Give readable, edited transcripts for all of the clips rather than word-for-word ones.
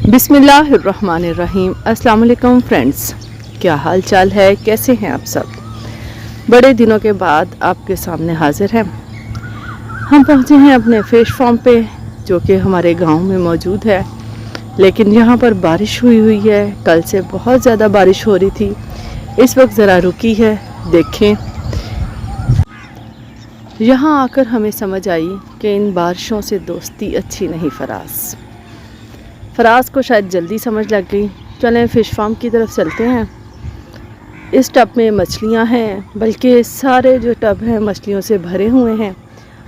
बिस्मिल्लाहिर्रहमानिर्रहीम। अस्सलाम वालेकुम फ्रेंड्स, क्या हाल चाल है, कैसे हैं आप सब। बड़े दिनों के बाद आपके सामने हाजिर हैं। हम पहुंचे हैं अपने फिश फार्म पे, जो कि हमारे गांव में मौजूद है। लेकिन यहाँ पर बारिश हुई है। कल से बहुत ज़्यादा बारिश हो रही थी, इस वक्त ज़रा रुकी है। देखें, यहाँ आकर हमें समझ आई कि इन बारिशों से दोस्ती अच्छी नहीं। फराज को शायद जल्दी समझ लग गई। चलें फ़िश फार्म की तरफ चलते हैं। इस टब में मछलियाँ हैं, बल्कि सारे जो टब हैं मछलियों से भरे हुए हैं।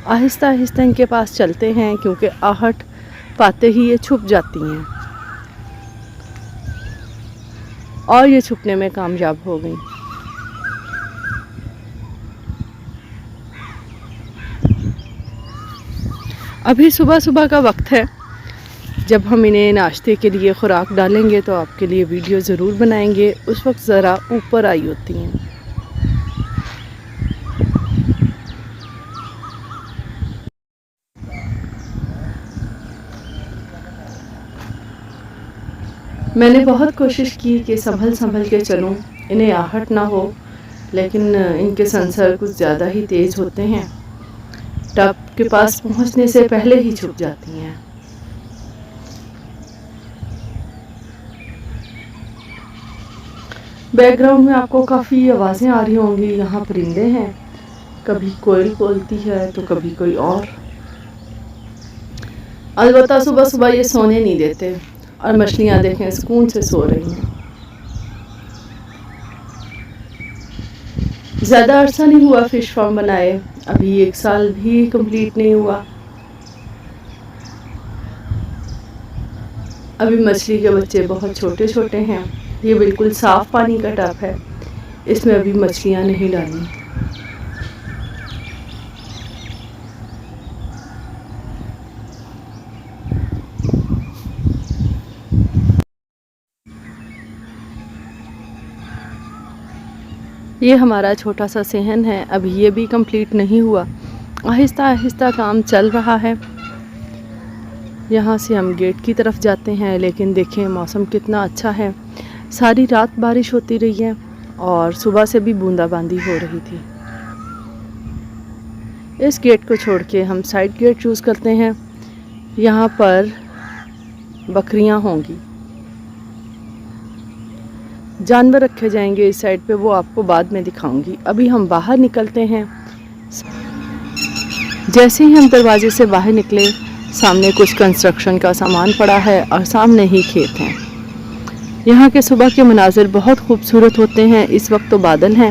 आहिस्ता आहिस्ता इनके पास चलते हैं, क्योंकि आहट पाते ही ये छुप जाती हैं और ये छुपने में कामयाब हो गई। अभी सुबह सुबह का वक्त है। जब हम इन्हें नाश्ते के लिए खुराक डालेंगे तो आपके लिए वीडियो ज़रूर बनाएंगे। उस वक्त ज़रा ऊपर आई होती हैं। मैंने बहुत कोशिश की कि संभल के चलूं, इन्हें आहट ना हो, लेकिन इनके सेंसर कुछ ज़्यादा ही तेज़ होते हैं। टब के पास पहुंचने से पहले ही छुप जाती हैं। बैकग्राउंड में आपको काफ़ी आवाज़ें आ रही होंगी। यहाँ परिंदे हैं, कभी कोयल बोलती है तो कभी कोई और। अलबत्ता सुबह सुबह ये सोने नहीं देते और मछलियाँ देखें सुकून से सो रही हैं। ज़्यादा अरसा नहीं हुआ फ़िश फार्म बनाए, अभी 1 साल भी कंप्लीट नहीं हुआ। अभी मछली के बच्चे बहुत छोटे छोटे हैं। ये बिल्कुल साफ़ पानी का टब है, इसमें अभी मछलियाँ नहीं डाली। ये हमारा छोटा सा सेहन है, अभी ये भी कंप्लीट नहीं हुआ। आहिस्ता आहिस्ता काम चल रहा है। यहाँ से हम गेट की तरफ जाते हैं, लेकिन देखें मौसम कितना अच्छा है। सारी रात बारिश होती रही है और सुबह से भी बूंदाबांदी हो रही थी। इस गेट को छोड़ के हम साइड गेट चूज़ करते हैं। यहाँ पर बकरियाँ होंगी, जानवर रखे जाएंगे इस साइड पे, वो आपको बाद में दिखाऊंगी। अभी हम बाहर निकलते हैं। जैसे ही हम दरवाजे से बाहर निकले, सामने कुछ कंस्ट्रक्शन का सामान पड़ा है और सामने ही खेत हैं। यहाँ के सुबह के मनाजिर बहुत खूबसूरत होते हैं। इस वक्त तो बादल हैं,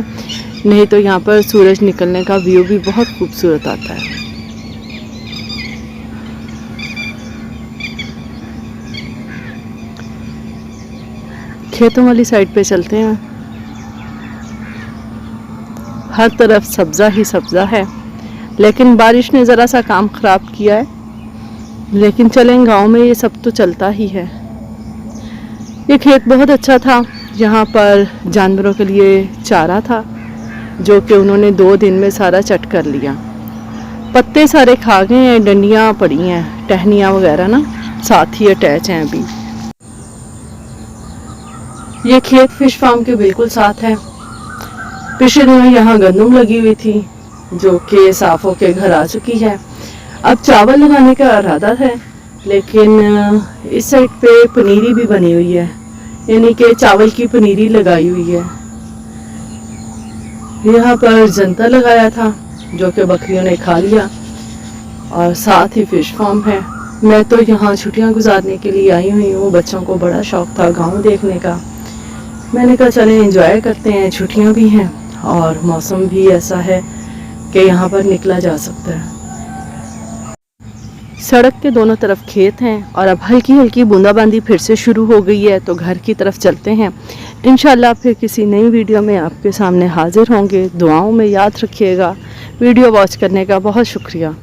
नहीं तो यहाँ पर सूरज निकलने का व्यू भी बहुत खूबसूरत आता है। खेतों वाली साइड पे चलते हैं। हर तरफ सब्ज़ा ही सब्ज़ा है, लेकिन बारिश ने ज़रा सा काम ख़राब किया है। लेकिन चलें, गांव में ये सब तो चलता ही है। ये खेत बहुत अच्छा था। यहाँ पर जानवरों के लिए चारा था, जो कि उन्होंने 2 दिन में सारा चट कर लिया। पत्ते सारे खा गए हैं, डंडियाँ पड़ी हैं, टहनियाँ वगैरह ना साथ ही अटैच हैं। अभी ये खेत फिश फार्म के बिल्कुल साथ है। पिछले दिनों यहाँ गंदम लगी हुई थी, जो कि साफ होके घर आ चुकी है। अब चावल लगाने का इरादा है, लेकिन इस साइड पे पनीरी भी बनी हुई है, यानी कि चावल की पनीरी लगाई हुई है। यहाँ पर जंता लगाया था, जो कि बकरियों ने खा लिया, और साथ ही फिश फार्म है। मैं तो यहाँ छुट्टियाँ गुजारने के लिए आई हुई हूँ। बच्चों को बड़ा शौक था गांव देखने का। मैंने कहा चलें एंजॉय करते हैं, छुट्टियाँ भी हैं और मौसम भी ऐसा है कि यहाँ पर निकला जा सकता है। सड़क के दोनों तरफ खेत हैं और अब हल्की हल्की बूंदाबांदी फिर से शुरू हो गई है, तो घर की तरफ चलते हैं। इंशाल्लाह फिर किसी नई वीडियो में आपके सामने हाजिर होंगे। दुआओं में याद रखिएगा। वीडियो वॉच करने का बहुत शुक्रिया।